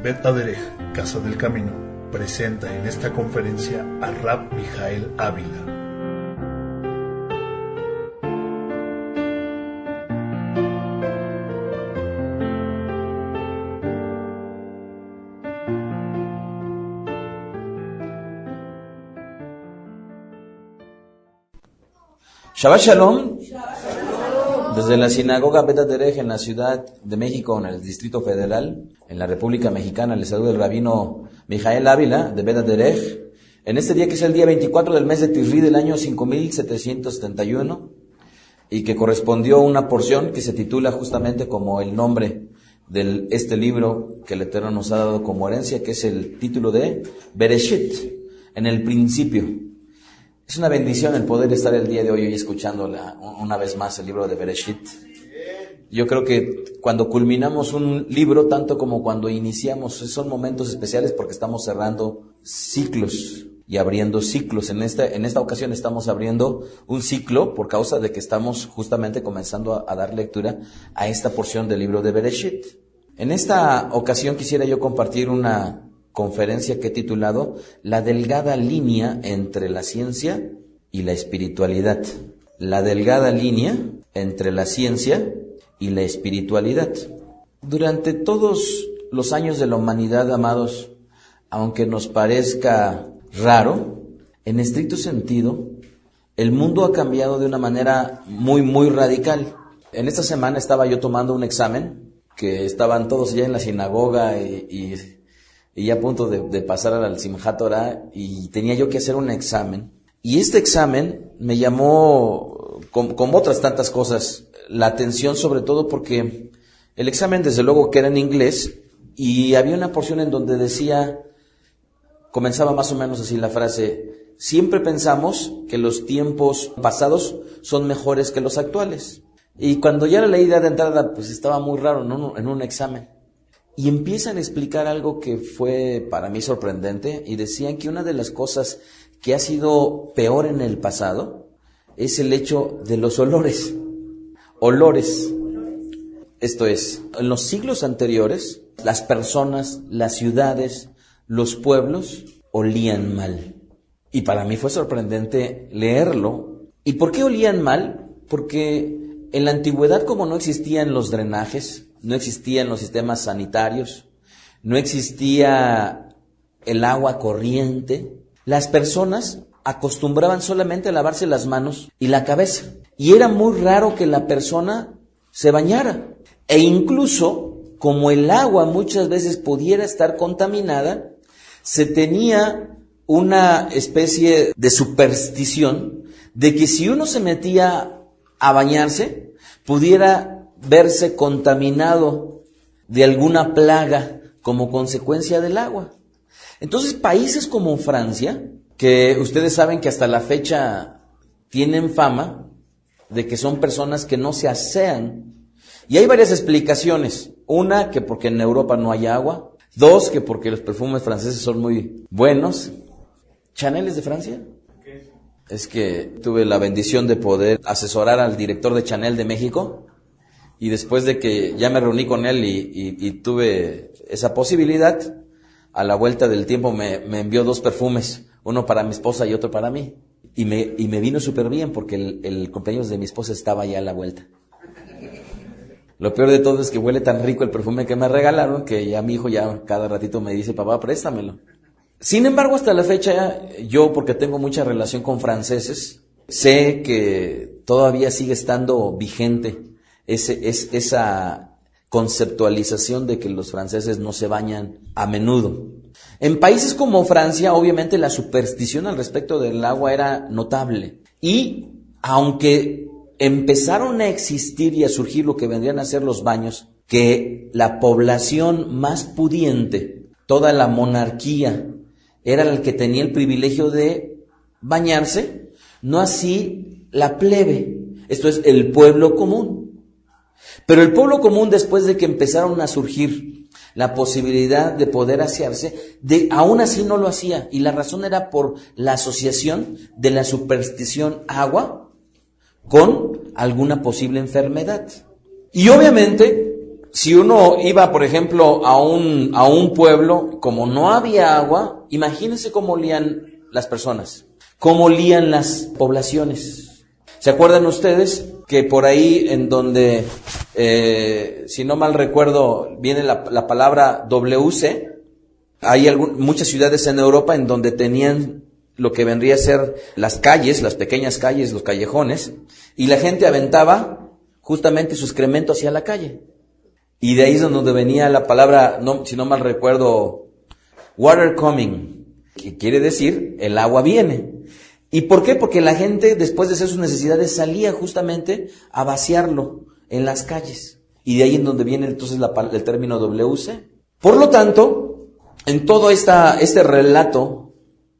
Bet Aderech, Casa del Camino, presenta en esta conferencia a Rab Mijael Ávila. Shabbat Shalom. Desde la sinagoga Bet Aderech en la Ciudad de México, en el Distrito Federal, en la República Mexicana, les saluda el rabino Mijael Ávila de Bet Aderech. En este día que es el día 24 del mes de Tisri del año 5771 y que correspondió a una porción que se titula justamente como el nombre de este libro que el Eterno nos ha dado como herencia, que es el título de Bereshit, en el principio. Es una bendición el poder estar el día de hoy escuchando una vez más el libro de Bereshit. Yo creo que cuando culminamos un libro, tanto como cuando iniciamos, son momentos especiales porque estamos cerrando ciclos y abriendo ciclos. En esta ocasión estamos abriendo un ciclo por causa de que estamos justamente comenzando a dar lectura a esta porción del libro de Bereshit. En esta ocasión quisiera yo compartir una conferencia que he titulado La delgada línea entre la ciencia y la espiritualidad. La delgada línea entre la ciencia y la espiritualidad. Durante todos los años de la humanidad, amados, aunque nos parezca raro, en estricto sentido, el mundo ha cambiado de una manera muy radical. En esta semana estaba yo tomando un examen, que estaban todos ya en la sinagoga y ya a punto de pasar al Simchat Torah, y tenía yo que hacer un examen. Y este examen me llamó, como otras tantas cosas, la atención, sobre todo porque el examen desde luego que era en inglés, y había una porción en donde decía, comenzaba más o menos así la frase: siempre pensamos que los tiempos pasados son mejores que los actuales. Y cuando ya la leí de entrada, pues estaba muy raro en un examen. Y empiezan a explicar algo que fue para mí sorprendente, y decían que una de las cosas que ha sido peor en el pasado es el hecho de los olores. Olores. Esto es, en los siglos anteriores, las personas, las ciudades, los pueblos olían mal. Y para mí fue sorprendente leerlo. ¿Y por qué olían mal? Porque en la antigüedad, como no existían los drenajes, no existían los sistemas sanitarios, no existía el agua corriente, las personas acostumbraban solamente a lavarse las manos y la cabeza. Y era muy raro que la persona se bañara. E incluso, como el agua muchas veces pudiera estar contaminada, se tenía una especie de superstición de que si uno se metía a bañarse, pudiera verse contaminado de alguna plaga como consecuencia del agua. Entonces, países como Francia, que ustedes saben que hasta la fecha tienen fama de que son personas que no se asean, y hay varias explicaciones. Una, que porque en Europa no hay agua. Dos, que porque los perfumes franceses son muy buenos. ¿Chanel es de Francia? Es que tuve la bendición de poder asesorar al director de Chanel de México, y después de que ya me reuní con él y tuve esa posibilidad, a la vuelta del tiempo me envió 2 perfumes, uno para mi esposa y otro para mí. Y me vino súper bien porque el cumpleaños de mi esposa estaba ya a la vuelta. Lo peor de todo es que huele tan rico el perfume que me regalaron que ya mi hijo ya cada ratito me dice: papá, préstamelo. Sin embargo, hasta la fecha, yo, porque tengo mucha relación con franceses, sé que todavía sigue estando vigente esa conceptualización de que los franceses no se bañan a menudo. En países como Francia, obviamente la superstición al respecto del agua era notable. Y aunque empezaron a existir y a surgir lo que vendrían a ser los baños, que la población más pudiente, toda la monarquía, era el que tenía el privilegio de bañarse, no así la plebe, esto es, el pueblo común. Pero el pueblo común, después de que empezaron a surgir la posibilidad de poder asearse, aún así no lo hacía. Y la razón era por la asociación de la superstición agua con alguna posible enfermedad. Y obviamente si uno iba, por ejemplo, a un pueblo, como no había agua, imagínense cómo olían las personas, cómo olían las poblaciones. ¿Se acuerdan ustedes que por ahí en donde, si no mal recuerdo, viene la palabra WC? Hay muchas ciudades en Europa en donde tenían lo que vendría a ser las calles, las pequeñas calles, los callejones, y la gente aventaba justamente su excremento hacia la calle. Y de ahí es donde venía la palabra, si no mal recuerdo, water coming, que quiere decir el agua viene. ¿Y por qué? Porque la gente, después de hacer sus necesidades, salía justamente a vaciarlo en las calles. Y de ahí en donde viene entonces el término WC. Por lo tanto, en todo este relato,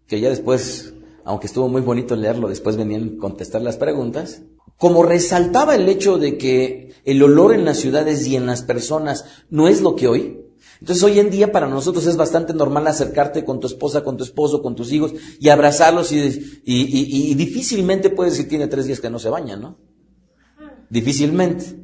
que ya después, aunque estuvo muy bonito leerlo, después venían a contestar las preguntas, como resaltaba el hecho de que el olor en las ciudades y en las personas no es lo que hoy. Entonces hoy en día para nosotros es bastante normal acercarte con tu esposa, con tu esposo, con tus hijos y abrazarlos y difícilmente puedes decir tiene 3 días que no se baña, ¿no? Difícilmente.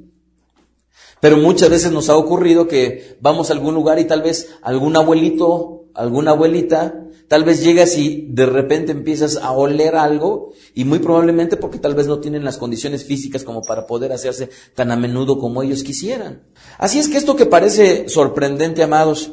Pero muchas veces nos ha ocurrido que vamos a algún lugar y tal vez algún abuelito, alguna abuelita, tal vez llegas y de repente empiezas a oler algo y muy probablemente porque tal vez no tienen las condiciones físicas como para poder hacerse tan a menudo como ellos quisieran. Así es que esto que parece sorprendente, amados,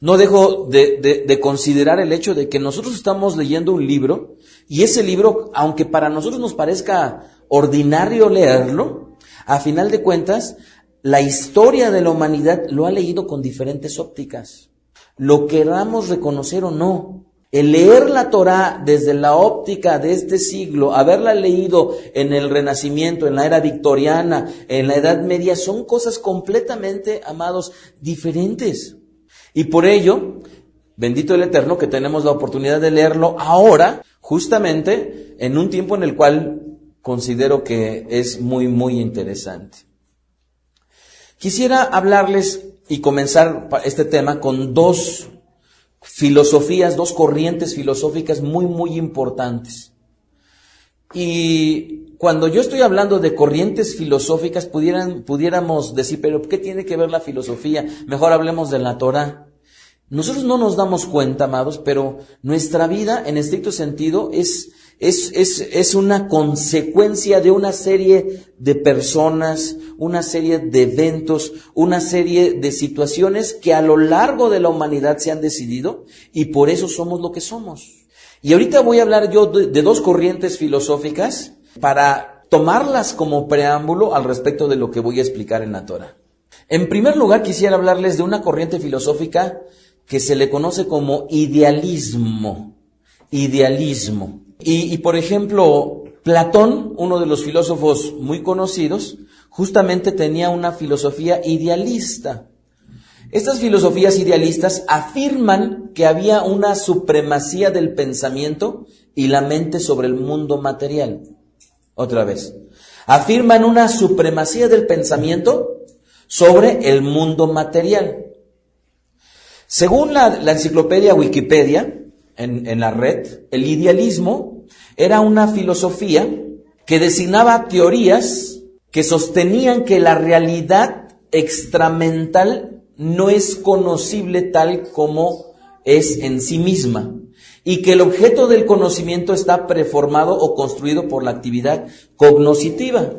no dejo de considerar el hecho de que nosotros estamos leyendo un libro y ese libro, aunque para nosotros nos parezca ordinario leerlo, a final de cuentas, la historia de la humanidad lo ha leído con diferentes ópticas. Lo queramos reconocer o no. El leer la Torá desde la óptica de este siglo, haberla leído en el Renacimiento, en la era victoriana, en la Edad Media, son cosas completamente, amados, diferentes. Y por ello, bendito el Eterno que tenemos la oportunidad de leerlo ahora, justamente en un tiempo en el cual considero que es muy, muy interesante. Quisiera hablarles y comenzar este tema con 2 filosofías, 2 corrientes filosóficas muy, muy importantes. Y cuando yo estoy hablando de corrientes filosóficas, pudiéramos decir, pero ¿qué tiene que ver la filosofía? Mejor hablemos de la Torá. Nosotros no nos damos cuenta, amados, pero nuestra vida, en estricto sentido, es una consecuencia de una serie de personas, una serie de eventos, una serie de situaciones que a lo largo de la humanidad se han decidido y por eso somos lo que somos. Y ahorita voy a hablar yo de 2 corrientes filosóficas para tomarlas como preámbulo al respecto de lo que voy a explicar en la Torá. En primer lugar, quisiera hablarles de una corriente filosófica que se le conoce como idealismo. Y por ejemplo, Platón, uno de los filósofos muy conocidos, justamente tenía una filosofía idealista. Estas filosofías idealistas afirman que había una supremacía del pensamiento y la mente sobre el mundo material. Otra vez, afirman una supremacía del pensamiento sobre el mundo material. Según la enciclopedia Wikipedia, en la red, el idealismo era una filosofía que designaba teorías que sostenían que la realidad extramental no es conocible tal como es en sí misma y que el objeto del conocimiento está preformado o construido por la actividad cognoscitiva.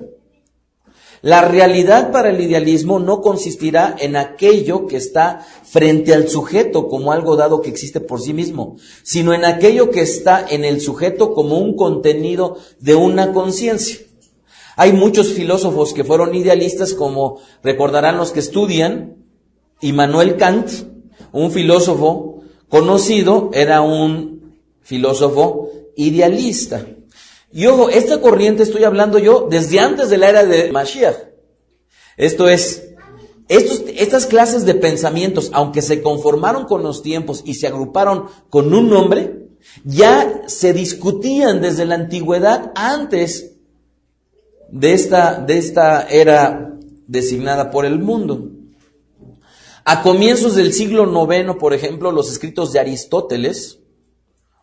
La realidad para el idealismo no consistirá en aquello que está frente al sujeto como algo dado que existe por sí mismo, sino en aquello que está en el sujeto como un contenido de una conciencia. Hay muchos filósofos que fueron idealistas, como recordarán los que estudian, Immanuel Kant, un filósofo conocido, era un filósofo idealista. Y ojo, esta corriente estoy hablando yo desde antes de la era de Mashiach. Esto es, estas clases de pensamientos, aunque se conformaron con los tiempos y se agruparon con un nombre, ya se discutían desde la antigüedad antes de esta era designada por el mundo. A comienzos del siglo IX, por ejemplo, los escritos de Aristóteles,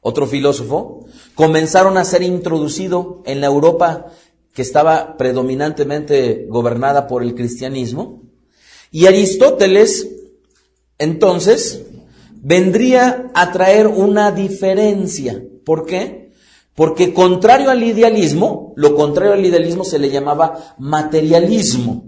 otro filósofo, comenzaron a ser introducidos en la Europa que estaba predominantemente gobernada por el cristianismo. Y Aristóteles, entonces, vendría a traer una diferencia. ¿Por qué? Porque contrario al idealismo, lo contrario al idealismo se le llamaba materialismo.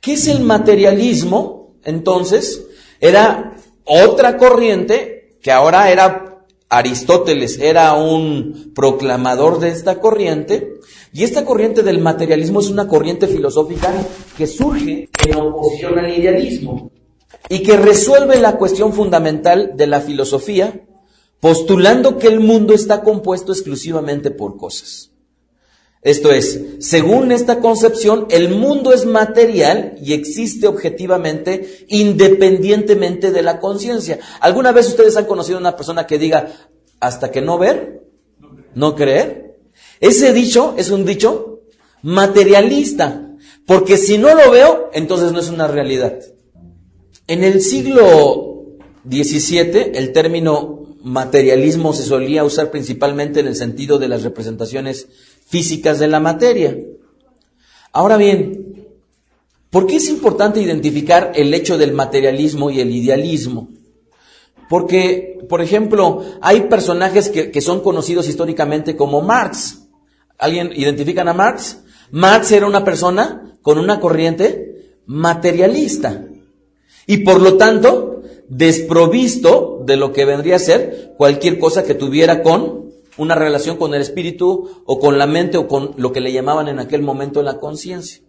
¿Qué es el materialismo? Entonces, era otra corriente que ahora era Aristóteles, era un proclamador de esta corriente, y esta corriente del materialismo es una corriente filosófica que surge en oposición al idealismo y que resuelve la cuestión fundamental de la filosofía, postulando que el mundo está compuesto exclusivamente por cosas. Esto es, según esta concepción, el mundo es material y existe objetivamente, independientemente de la conciencia. ¿Alguna vez ustedes han conocido a una persona que diga, hasta que no ver, no creer? Ese dicho es un dicho materialista, porque si no lo veo, entonces no es una realidad. En el siglo XVII, el término materialismo se solía usar principalmente en el sentido de las representaciones físicas de la materia. Ahora bien, ¿por qué es importante identificar el hecho del materialismo y el idealismo? Porque, por ejemplo, hay personajes que son conocidos históricamente como Marx. ¿Alguien identifican a Marx? Marx era una persona con una corriente materialista y por lo tanto desprovisto de lo que vendría a ser cualquier cosa que tuviera con una relación con el espíritu o con la mente o con lo que le llamaban en aquel momento la conciencia.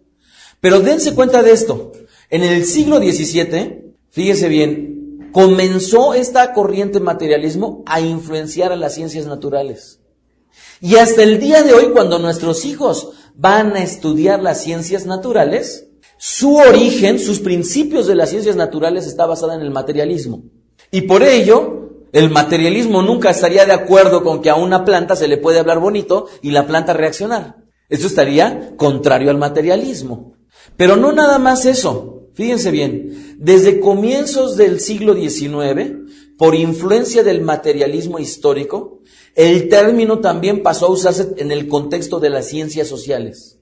Pero dense cuenta de esto. En el siglo XVII, fíjese bien, comenzó esta corriente materialismo a influenciar a las ciencias naturales. Y hasta el día de hoy, cuando nuestros hijos van a estudiar las ciencias naturales, su origen, sus principios de las ciencias naturales está basada en el materialismo. Y por ello, el materialismo nunca estaría de acuerdo con que a una planta se le puede hablar bonito y la planta reaccionar. Eso estaría contrario al materialismo. Pero no nada más eso. Fíjense bien, desde comienzos del siglo XIX, por influencia del materialismo histórico, el término también pasó a usarse en el contexto de las ciencias sociales.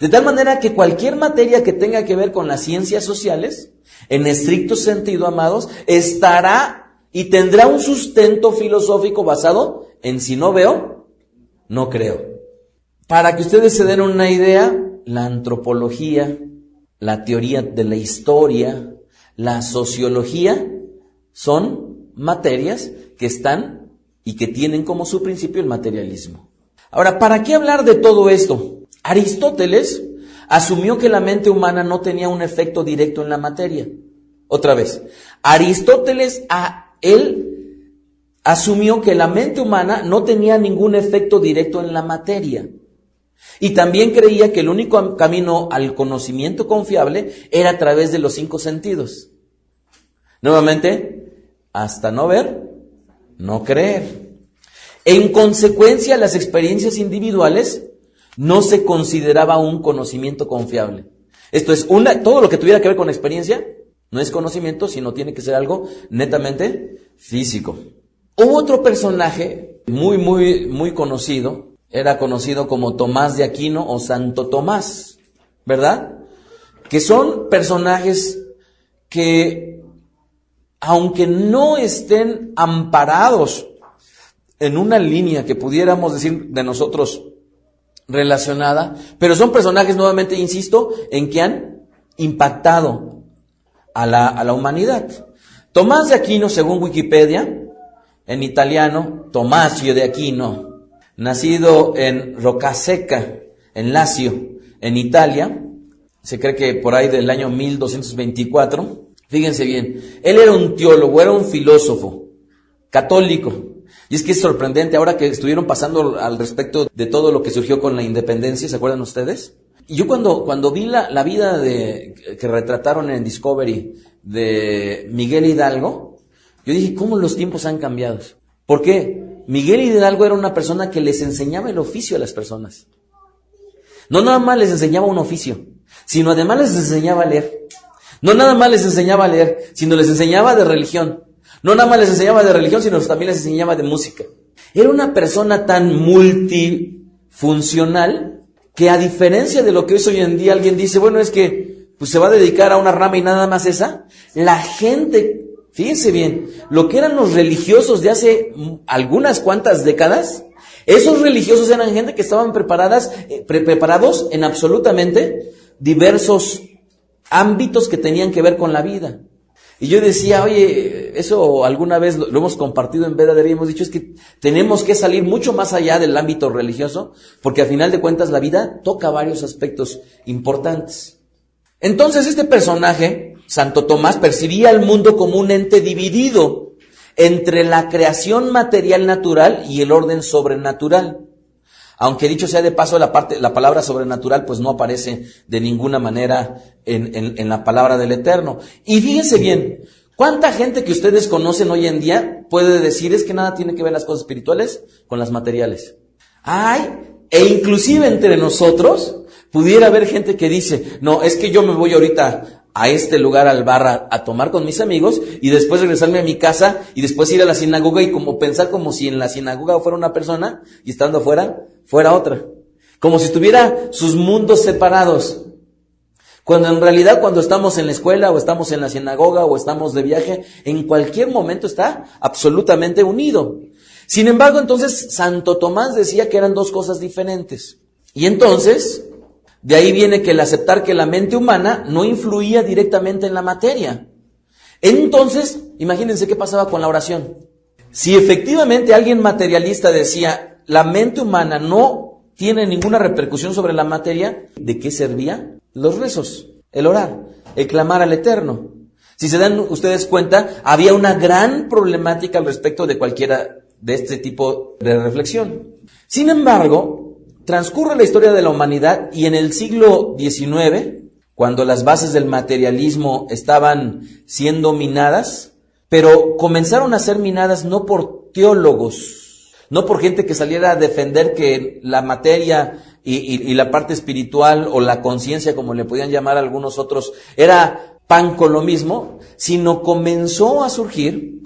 De tal manera que cualquier materia que tenga que ver con las ciencias sociales, en estricto sentido, amados, estará y tendrá un sustento filosófico basado en si no veo, no creo. Para que ustedes se den una idea, la antropología, la teoría de la historia, la sociología, son materias que están y que tienen como su principio el materialismo. Ahora, ¿para qué hablar de todo esto? Aristóteles asumió que la mente humana no tenía un efecto directo en la materia. Otra vez, Aristóteles, él asumió que la mente humana no tenía ningún efecto directo en la materia. Y también creía que el único camino al conocimiento confiable era a través de los 5 sentidos. Nuevamente, hasta no ver, no creer. En consecuencia, las experiencias individuales no se consideraba un conocimiento confiable. Esto es, todo lo que tuviera que ver con experiencia no es conocimiento, sino tiene que ser algo netamente físico. Hubo otro personaje muy conocido, era conocido como Tomás de Aquino o Santo Tomás, ¿verdad? Que son personajes que, aunque no estén amparados en una línea que pudiéramos decir de nosotros relacionada, pero son personajes, nuevamente insisto, en que han impactado a la humanidad. Tomás de Aquino, según Wikipedia, en italiano, Tommasio de Aquino, nacido en Roccasecca, en Lacio, en Italia, se cree que por ahí del año 1224, fíjense bien, él era un teólogo, era un filósofo, católico. Y es que es sorprendente, ahora que estuvieron pasando al respecto de todo lo que surgió con la independencia, ¿se acuerdan ustedes? Y yo cuando vi la vida que retrataron en Discovery de Miguel Hidalgo, yo dije, ¿cómo los tiempos han cambiado? ¿Por qué? Miguel Hidalgo era una persona que les enseñaba el oficio a las personas. No nada más les enseñaba un oficio, sino además les enseñaba a leer. No nada más les enseñaba a leer, sino les enseñaba de religión. No nada más les enseñaba de religión, sino también les enseñaba de música. Era una persona tan multifuncional que, a diferencia de lo que es hoy en día, alguien dice, bueno, es que pues se va a dedicar a una rama y nada más esa. La gente, fíjense bien, lo que eran los religiosos de hace algunas cuantas décadas, esos religiosos eran gente que estaban preparados en absolutamente diversos ámbitos que tenían que ver con la vida. Y yo decía, oye, eso alguna vez lo hemos compartido en Vedadera y hemos dicho, es que tenemos que salir mucho más allá del ámbito religioso, porque al final de cuentas la vida toca varios aspectos importantes. Entonces este personaje, Santo Tomás, percibía el mundo como un ente dividido entre la creación material natural y el orden sobrenatural. Aunque dicho sea de paso, la palabra sobrenatural pues no aparece de ninguna manera en la palabra del Eterno. Y fíjense bien, ¿cuánta gente que ustedes conocen hoy en día puede decir es que nada tiene que ver las cosas espirituales con las materiales? E inclusive entre nosotros pudiera haber gente que dice, no, es que yo me voy ahorita a este lugar al bar a tomar con mis amigos y después regresarme a mi casa y después ir a la sinagoga y como pensar como si en la sinagoga fuera una persona y estando afuera fuera otra. Como si estuviera sus mundos separados. Cuando en realidad cuando estamos en la escuela o estamos en la sinagoga o estamos de viaje, en cualquier momento está absolutamente unido. Sin embargo, entonces Santo Tomás decía que eran dos cosas diferentes. Y entonces, de ahí viene que el aceptar que la mente humana no influía directamente en la materia. Entonces, imagínense qué pasaba con la oración. Si efectivamente alguien materialista decía, la mente humana no tiene ninguna repercusión sobre la materia, ¿de qué servía? Los rezos, el orar, el clamar al Eterno. Si se dan ustedes cuenta, había una gran problemática al respecto de cualquiera de este tipo de reflexión. Sin embargo, transcurre la historia de la humanidad y en el siglo XIX, cuando las bases del materialismo estaban siendo minadas, pero comenzaron a ser minadas no por teólogos, no por gente que saliera a defender que la materia y la parte espiritual o la conciencia, como le podían llamar algunos otros, era pan con lo mismo, sino comenzó a surgir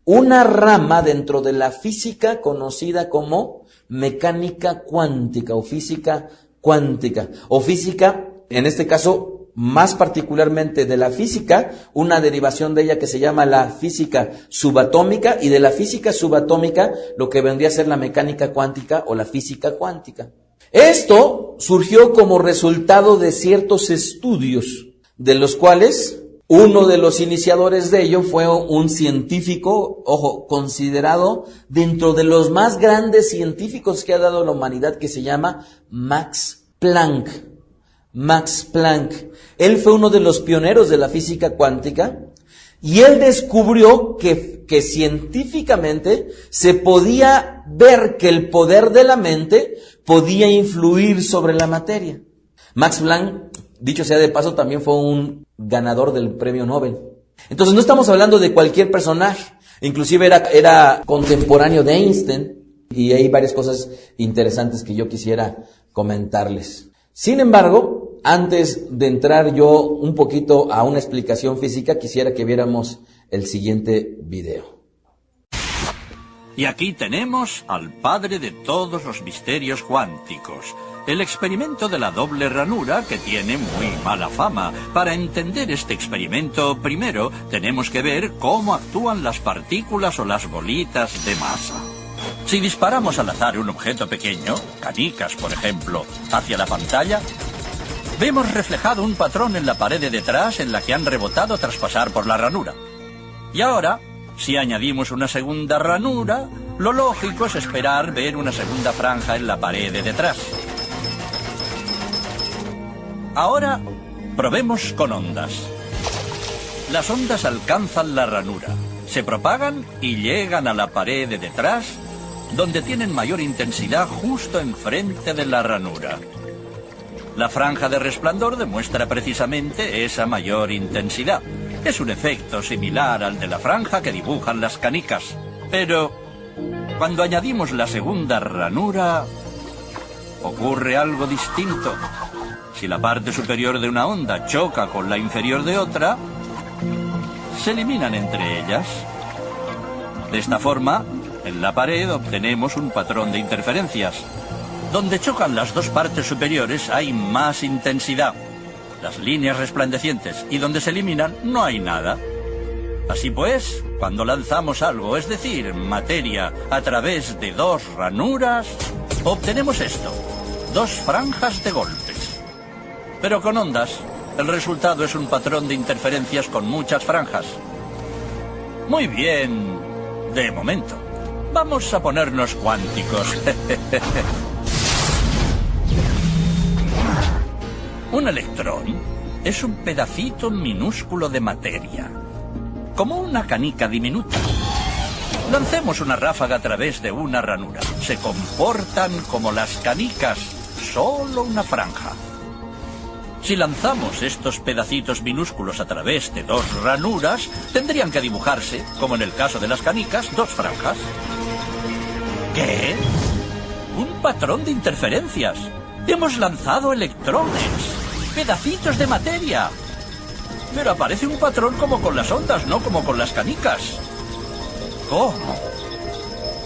una rama dentro de la física conocida como mecánica cuántica o física cuántica, o física, en este caso, más particularmente de la física, una derivación de ella que se llama la física subatómica, y de la física subatómica lo que vendría a ser la mecánica cuántica o la física cuántica. Esto surgió como resultado de ciertos estudios, de los cuales uno de los iniciadores de ello fue un científico, considerado dentro de los más grandes científicos que ha dado la humanidad, que se llama Max Planck. Max Planck. Él fue uno de los pioneros de la física cuántica y él descubrió que científicamente se podía ver que el poder de la mente podía influir sobre la materia. Max Planck, dicho sea de paso, también fue un ganador del premio Nobel. Entonces no estamos hablando de cualquier personaje, inclusive era contemporáneo de Einstein, y hay varias cosas interesantes que yo quisiera comentarles. Sin embargo, antes de entrar yo un poquito a una explicación física, quisiera que viéramos el siguiente video. Y aquí tenemos al padre de todos los misterios cuánticos, el experimento de la doble ranura, que tiene muy mala fama. Para entender este experimento, primero tenemos que ver cómo actúan las partículas o las bolitas de masa. Si disparamos al azar un objeto pequeño, canicas por ejemplo, hacia la pantalla, vemos reflejado un patrón en la pared de detrás en la que han rebotado tras pasar por la ranura. Y ahora, si añadimos una segunda ranura, lo lógico es esperar ver una segunda franja en la pared de detrás. Ahora, probemos con ondas. Las ondas alcanzan la ranura, se propagan y llegan a la pared de detrás, donde tienen mayor intensidad justo enfrente de la ranura. La franja de resplandor demuestra precisamente esa mayor intensidad. Es un efecto similar al de la franja que dibujan las canicas. Pero cuando añadimos la segunda ranura, ocurre algo distinto. Si la parte superior de una onda choca con la inferior de otra, se eliminan entre ellas. De esta forma, en la pared obtenemos un patrón de interferencias. Donde chocan las dos partes superiores hay más intensidad. las líneas resplandecientes, y donde se eliminan no hay nada. Así pues, cuando lanzamos algo, es decir, materia, a través de dos ranuras, obtenemos esto, dos franjas de golpes. Pero con ondas, el resultado es un patrón de interferencias con muchas franjas. Muy bien, de momento. Vamos a ponernos cuánticos. Un electrón es un pedacito minúsculo de materia, como una canica diminuta. Lancemos una ráfaga a través de una ranura. Se comportan como las canicas, solo una franja. Si lanzamos estos pedacitos minúsculos a través de dos ranuras, tendrían que dibujarse, como en el caso de las canicas, dos franjas. ¿Qué? Un patrón de interferencias. Hemos lanzado electrones, pedacitos de materia. Pero aparece un patrón como con las ondas, no como con las canicas. ¿Cómo?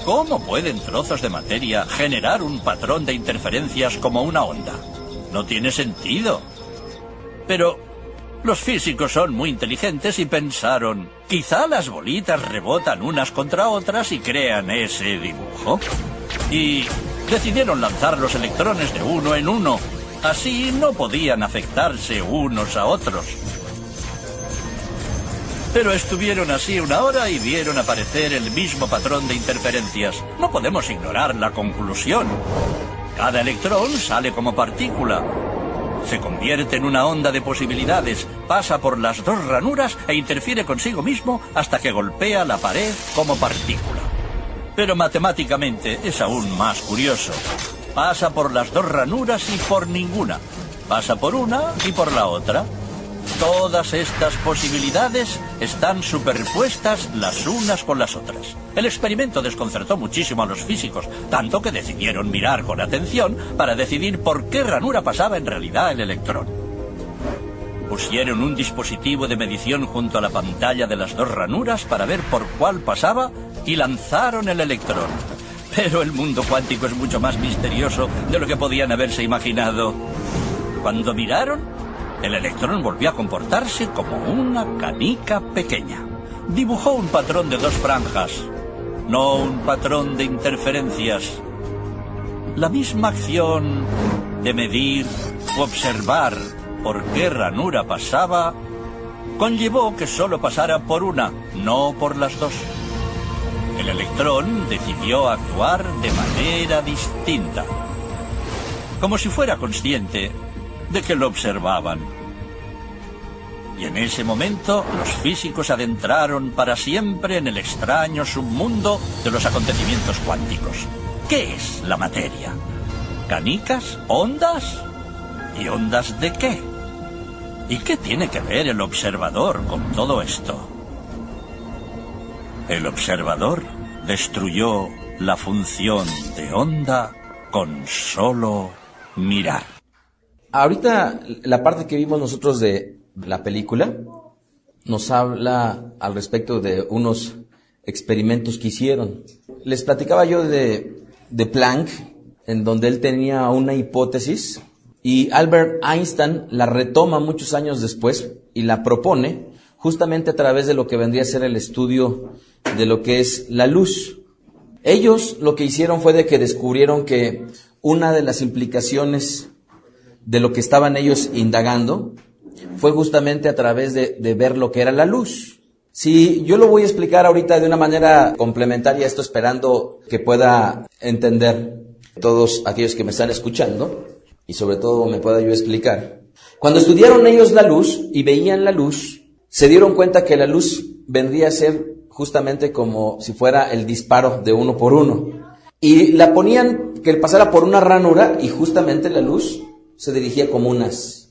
¿Cómo pueden trozos de materia generar un patrón de interferencias como una onda? No tiene sentido. Pero los físicos son muy inteligentes y pensaron, quizá las bolitas rebotan unas contra otras y crean ese dibujo. Y decidieron lanzar los electrones de uno en uno. Así no podían afectarse unos a otros. Pero estuvieron así una hora y vieron aparecer el mismo patrón de interferencias. No podemos ignorar la conclusión. Cada electrón sale como partícula. Se convierte en una onda de posibilidades, pasa por las dos ranuras e interfiere consigo mismo hasta que golpea la pared como partícula. Pero matemáticamente es aún más curioso. Pasa por las dos ranuras y por ninguna. Pasa por una y por la otra. Todas estas posibilidades están superpuestas las unas con las otras. El experimento desconcertó muchísimo a los físicos, tanto que decidieron mirar con atención para decidir por qué ranura pasaba en realidad el electrón. Pusieron un dispositivo de medición junto a la pantalla de las dos ranuras para ver por cuál pasaba y lanzaron el electrón. Pero el mundo cuántico es mucho más misterioso de lo que podían haberse imaginado. Cuando miraron, el electrón volvió a comportarse como una canica pequeña. Dibujó un patrón de dos franjas, no un patrón de interferencias. La misma acción de medir u observar por qué ranura pasaba conllevó que solo pasara por una, no por las dos. El electrón decidió actuar de manera distinta, como si fuera consciente de que lo observaban. Y en ese momento los físicos adentraron para siempre en el extraño submundo de los acontecimientos cuánticos. ¿Qué es la materia? ¿Canicas? ¿Ondas? ¿Y ondas de qué? ¿Y qué tiene que ver el observador con todo esto? El observador destruyó la función de onda con solo mirar. Ahorita la parte que vimos nosotros de la película nos habla al respecto de unos experimentos que hicieron. Les platicaba yo de Planck, en donde él tenía una hipótesis y Albert Einstein la retoma muchos años después y la propone justamente a través de lo que vendría a ser el estudio de lo que es la luz. Ellos lo que hicieron fue de que descubrieron que una de las implicaciones de lo que estaban ellos indagando fue justamente a través de ver lo que era la luz. Si yo lo voy a explicar ahorita de una manera complementaria a esto, esperando que pueda entender todos aquellos que me están escuchando y sobre todo me pueda yo explicar. Cuando estudiaron ellos la luz y veían la luz, se dieron cuenta que la luz vendría a ser justamente como si fuera el disparo de uno por uno. Y la ponían que pasara por una ranura y justamente la luz se dirigía como un haz.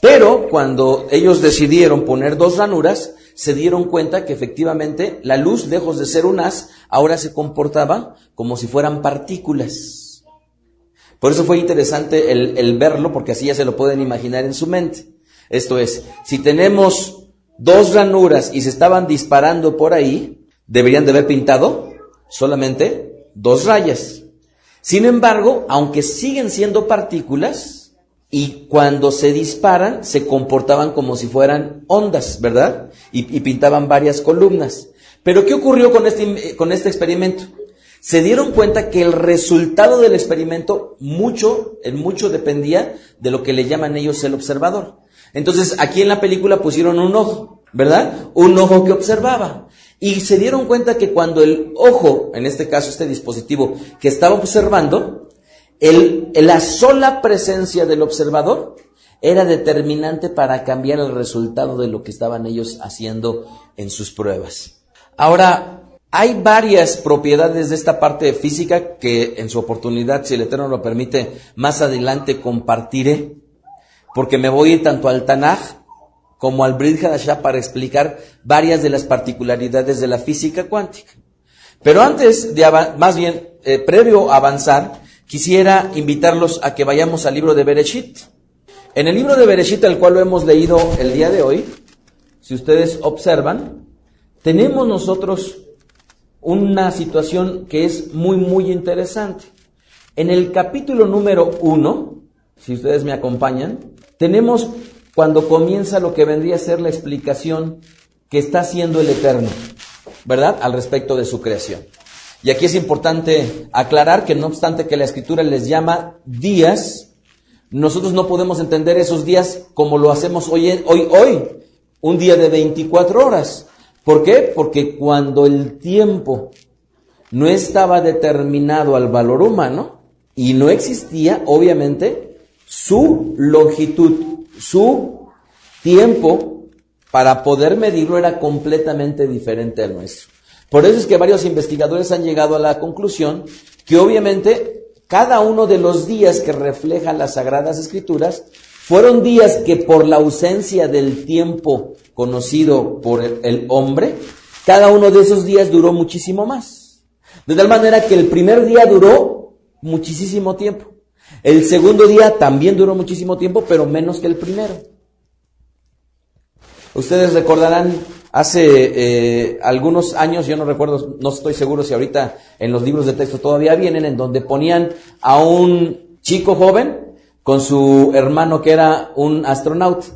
Pero cuando ellos decidieron poner dos ranuras, se dieron cuenta que efectivamente la luz, lejos de ser un haz, ahora se comportaba como si fueran partículas. Por eso fue interesante el verlo, porque así ya se lo pueden imaginar en su mente. Esto es, si tenemos dos ranuras y se estaban disparando por ahí, deberían de haber pintado solamente dos rayas. Sin embargo, aunque siguen siendo partículas, y cuando se disparan se comportaban como si fueran ondas, ¿verdad? Y pintaban varias columnas. Pero ¿qué ocurrió con este experimento? Se dieron cuenta que el resultado del experimento en mucho dependía de lo que le llaman ellos el observador. Entonces, aquí en la película pusieron un ojo, ¿verdad? Un ojo que observaba. Y se dieron cuenta que cuando el ojo, en este caso este dispositivo que estaba observando, la sola presencia del observador era determinante para cambiar el resultado de lo que estaban ellos haciendo en sus pruebas. Ahora, hay varias propiedades de esta parte física que en su oportunidad, si el Eterno lo permite, más adelante compartiré, porque me voy a ir tanto al Tanaj como al Brit Hadashah para explicar varias de las particularidades de la física cuántica. Pero antes de previo a avanzar, quisiera invitarlos a que vayamos al libro de Bereshit. En el libro de Bereshit, el cual lo hemos leído el día de hoy, si ustedes observan, tenemos nosotros una situación que es muy, muy interesante. En el capítulo número 1, si ustedes me acompañan, tenemos cuando comienza lo que vendría a ser la explicación que está haciendo el Eterno, ¿verdad?, al respecto de su creación. Y aquí es importante aclarar que no obstante que la Escritura les llama días, nosotros no podemos entender esos días como lo hacemos hoy, un día de 24 horas. ¿Por qué? Porque cuando el tiempo no estaba determinado al valor humano y no existía, obviamente, su longitud, su tiempo para poder medirlo era completamente diferente al nuestro. Por eso es que varios investigadores han llegado a la conclusión que obviamente cada uno de los días que reflejan las Sagradas Escrituras fueron días que por la ausencia del tiempo conocido por el hombre, cada uno de esos días duró muchísimo más. De tal manera que el primer día duró muchísimo tiempo. El segundo día también duró muchísimo tiempo, pero menos que el primero. Ustedes recordarán, hace algunos años, yo no recuerdo, no estoy seguro si ahorita en los libros de texto todavía vienen, en donde ponían a un chico joven con su hermano que era un astronauta.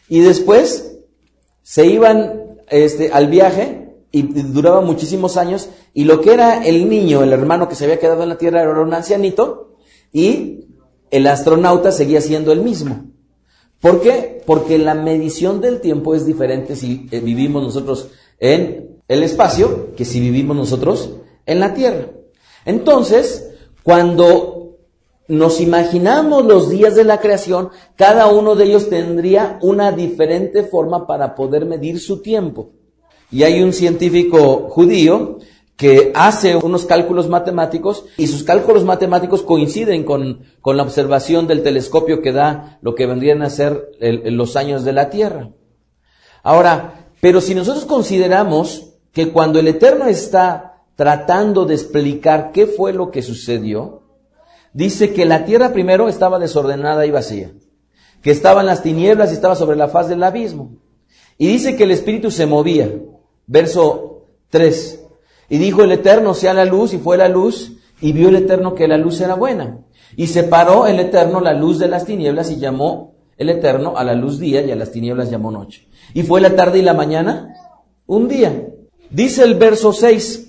Y después se iban al viaje y duraba muchísimos años, y lo que era el niño, el hermano que se había quedado en la Tierra, era un ancianito, y el astronauta seguía siendo el mismo. ¿Por qué? Porque la medición del tiempo es diferente si vivimos nosotros en el espacio que si vivimos nosotros en la Tierra. Entonces, cuando nos imaginamos los días de la creación, cada uno de ellos tendría una diferente forma para poder medir su tiempo. Y hay un científico judío que hace unos cálculos matemáticos, y sus cálculos matemáticos coinciden con la observación del telescopio que da lo que vendrían a ser los años de la Tierra. Ahora, pero si nosotros consideramos que cuando el Eterno está tratando de explicar qué fue lo que sucedió, dice que la tierra primero estaba desordenada y vacía, que estaban las tinieblas y estaba sobre la faz del abismo. Y dice que el Espíritu se movía. Verso 3. Y dijo el Eterno, sea la luz, y fue la luz, y vio el Eterno que la luz era buena. Y separó el Eterno la luz de las tinieblas, y llamó el Eterno a la luz día, y a las tinieblas llamó noche. Y fue la tarde y la mañana un día. Dice el verso 6.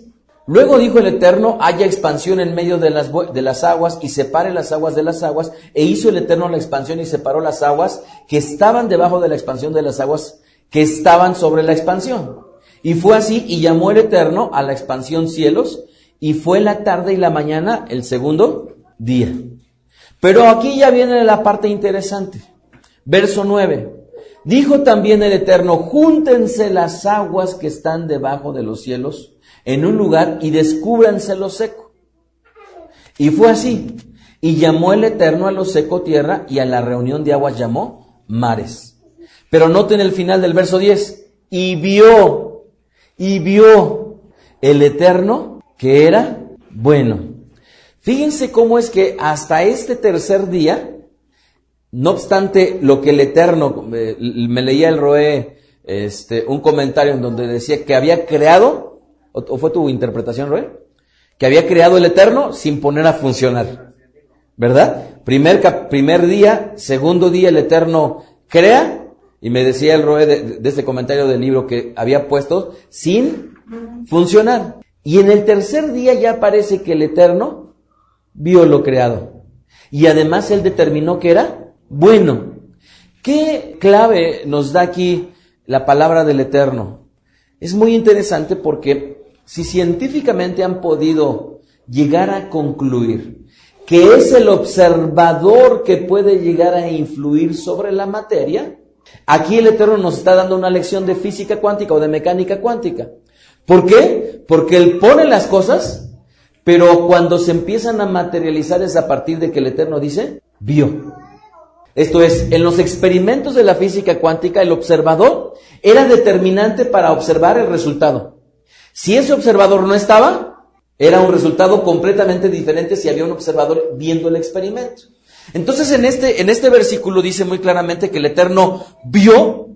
Luego dijo el Eterno, haya expansión en medio de las aguas, y separe las aguas de las aguas, e hizo el Eterno la expansión, y separó las aguas que estaban debajo de la expansión de las aguas que estaban sobre la expansión. Y fue así, y llamó el Eterno a la expansión cielos, y fue la tarde y la mañana el segundo día. Pero aquí ya viene la parte interesante. Verso 9. Dijo también el Eterno, júntense las aguas que están debajo de los cielos en un lugar y descúbranse lo seco. Y fue así. Y llamó el Eterno a lo seco tierra, y a la reunión de aguas llamó mares. Pero noten el final del verso 10. Y vio el Eterno que era bueno. Fíjense cómo es que hasta este tercer día, no obstante lo que el Eterno, me leía el Roé, un comentario en donde decía que había creado, o fue tu interpretación, Roé, que había creado el Eterno sin poner a funcionar, ¿verdad? Primer día, segundo día el Eterno crea, y me decía el Roe de este comentario del libro que había puesto sin funcionar. Y en el tercer día ya parece que el Eterno vio lo creado. Y además él determinó que era bueno. ¿Qué clave nos da aquí la palabra del Eterno? Es muy interesante porque si científicamente han podido llegar a concluir que es el observador que puede llegar a influir sobre la materia, aquí el Eterno nos está dando una lección de física cuántica o de mecánica cuántica. ¿Por qué? Porque Él pone las cosas, pero cuando se empiezan a materializar es a partir de que el Eterno dice, vio. Esto es, en los experimentos de la física cuántica, el observador era determinante para observar el resultado. Si ese observador no estaba, era un resultado completamente diferente si había un observador viendo el experimento. Entonces en este versículo dice muy claramente que el Eterno vio.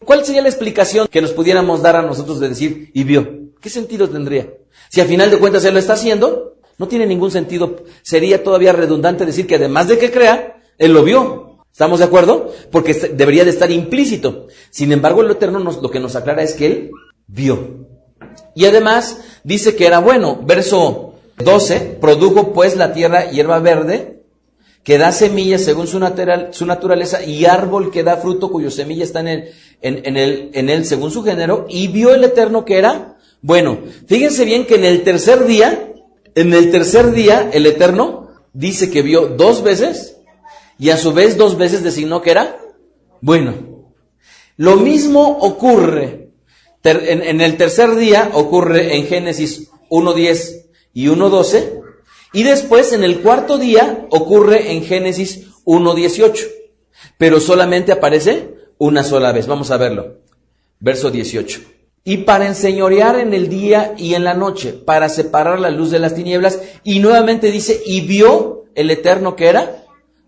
¿Cuál sería la explicación que nos pudiéramos dar a nosotros de decir y vio? ¿Qué sentido tendría? Si al final de cuentas Él lo está haciendo, no tiene ningún sentido. Sería todavía redundante decir que además de que crea, Él lo vio. ¿Estamos de acuerdo? Porque debería de estar implícito. Sin embargo, el Eterno lo que nos aclara es que Él vio. Y además dice que era bueno. Verso 12, produjo pues la tierra hierba verde, que da semillas según su naturaleza, y árbol que da fruto cuyo semilla está en él según su género, y vio el Eterno que era bueno. Fíjense bien que en el tercer día el Eterno dice que vio 2 veces, y a su vez 2 veces designó que era bueno. Lo mismo ocurre en el tercer día, ocurre en Génesis 1:10 y 1:12, y después en el cuarto día ocurre en Génesis 1:18, pero solamente aparece una sola vez. Vamos a verlo. Verso 18. Y para enseñorear en el día y en la noche, para separar la luz de las tinieblas, y nuevamente dice, y vio el Eterno que era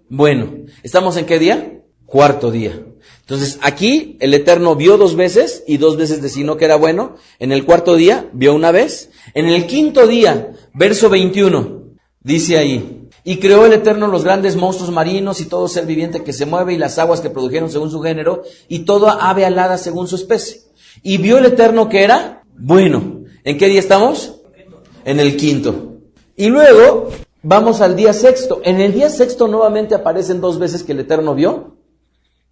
bueno. ¿Estamos en qué día? Cuarto día. Entonces aquí el Eterno vio 2 veces y 2 veces designó que era bueno. En el cuarto día vio una vez. En el quinto día, verso 21, dice ahí, y creó el Eterno los grandes monstruos marinos y todo ser viviente que se mueve y las aguas que produjeron según su género y toda ave alada según su especie. Y vio el Eterno que era bueno. ¿En qué día estamos? En el quinto. Y luego vamos al día sexto. En el día sexto nuevamente aparecen 2 veces que el Eterno vio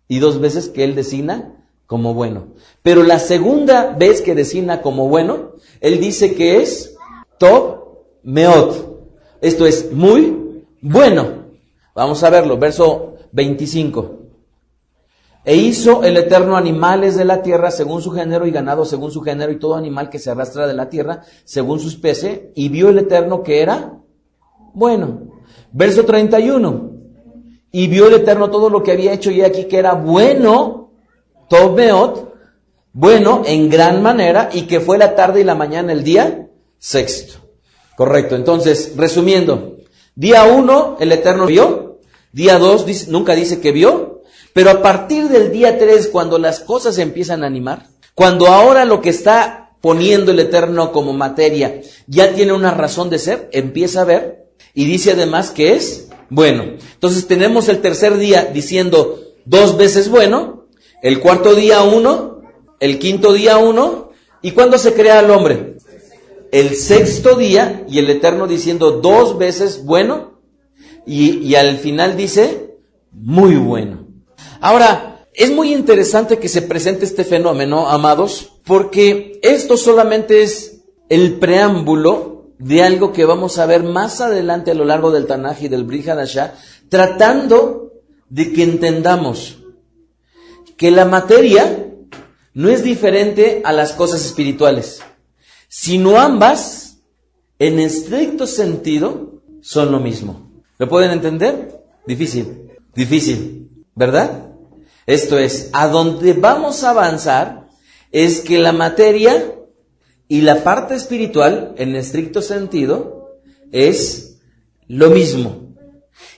y 2 veces que Él designa como bueno. Pero la segunda vez que designa como bueno, Él dice que es Tov Meot. Esto es muy bueno. Vamos a verlo, verso 25. E hizo el Eterno animales de la tierra según su género y ganado según su género y todo animal que se arrastra de la tierra según su especie. Y vio el Eterno que era bueno. Verso 31. Y vio el Eterno todo lo que había hecho y aquí que era bueno, Tov Meot, bueno en gran manera, y que fue la tarde y la mañana el día sexto. Correcto. Entonces, resumiendo, día 1 el Eterno vio, día 2 nunca dice que vio, pero a partir del día 3, cuando las cosas se empiezan a animar, cuando ahora lo que está poniendo el Eterno como materia ya tiene una razón de ser, empieza a ver, y dice además que es bueno. Entonces tenemos el tercer día diciendo 2 veces bueno, el cuarto día 1, el quinto día 1, ¿y cuándo se crea el hombre? El sexto día, y el Eterno diciendo 2 veces bueno, y al final dice muy bueno. Ahora, es muy interesante que se presente este fenómeno, amados, porque esto solamente es el preámbulo de algo que vamos a ver más adelante a lo largo del Tanaj y del Brit Hadashah, tratando de que entendamos que la materia no es diferente a las cosas espirituales, sino ambas, en estricto sentido, son lo mismo. ¿Lo pueden entender? Difícil, ¿verdad? Esto es, a donde vamos a avanzar es que la materia y la parte espiritual, en estricto sentido, es lo mismo.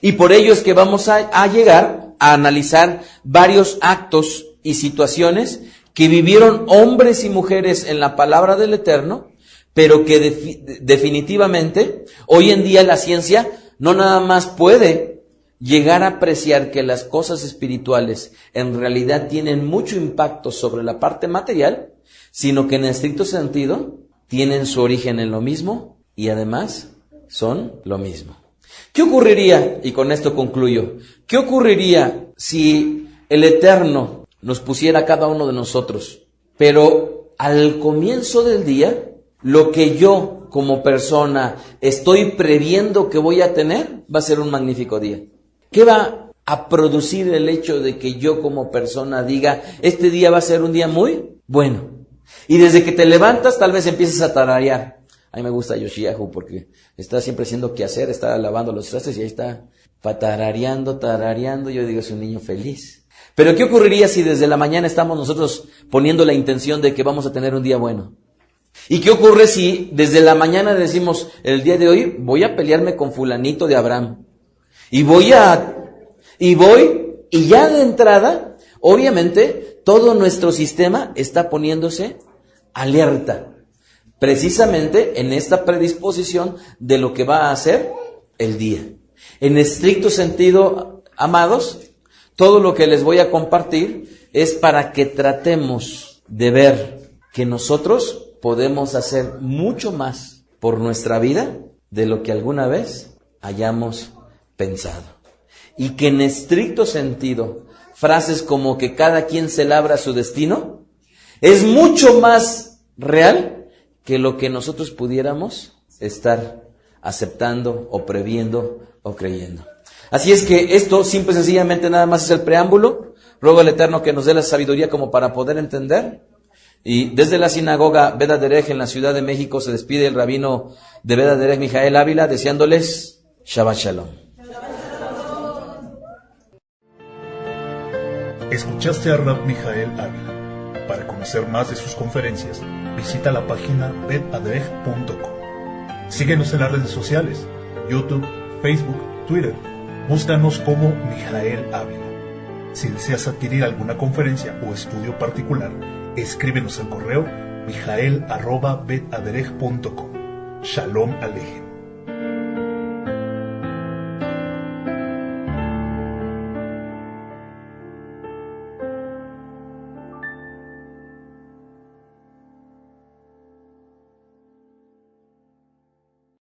Y por ello es que vamos a llegar a analizar varios actos y situaciones que vivieron hombres y mujeres en la palabra del Eterno, pero que definitivamente hoy en día la ciencia no nada más puede llegar a apreciar que las cosas espirituales en realidad tienen mucho impacto sobre la parte material, sino que en estricto sentido tienen su origen en lo mismo y además son lo mismo. ¿Qué ocurriría? Y con esto concluyo. ¿Qué ocurriría si el Eterno nos pusiera a cada uno de nosotros, pero al comienzo del día, lo que yo como persona estoy previendo que voy a tener, va a ser un magnífico día? ¿Qué va a producir el hecho de que yo como persona diga, este día va a ser un día muy bueno? Y desde que te levantas, tal vez empieces a tararear. A mí me gusta Yoshiyahu porque está siempre haciendo qué hacer, está lavando los trastes y ahí está tarareando. Yo digo, es un niño feliz. Pero ¿qué ocurriría si desde la mañana estamos nosotros poniendo la intención de que vamos a tener un día bueno? ¿Y qué ocurre si desde la mañana decimos, el día de hoy voy a pelearme con fulanito de Abraham? Y ya de entrada, obviamente, todo nuestro sistema está poniéndose alerta, precisamente en esta predisposición de lo que va a ser el día. En estricto sentido, amados, todo lo que les voy a compartir es para que tratemos de ver que nosotros podemos hacer mucho más por nuestra vida de lo que alguna vez hayamos pensado. Y que en estricto sentido, frases como que cada quien se labra su destino, es mucho más real que lo que nosotros pudiéramos estar aceptando o previendo o creyendo. Así es que esto simple y sencillamente nada más es el preámbulo. Ruego al Eterno que nos dé la sabiduría como para poder entender. Y desde la sinagoga Beth Aderech en la Ciudad de México se despide el rabino de Beth Aderech, Mijael Ávila, deseándoles Shabbat Shalom. Escuchaste a Rab Mijael Ávila. Para conocer más de sus conferencias, visita la página betaderech.com. Síguenos en las redes sociales, YouTube, Facebook, Twitter. Búscanos como Mijael Ávila. Si deseas adquirir alguna conferencia o estudio particular, escríbenos al correo mijael@betaderech.com. Shalom Alejem.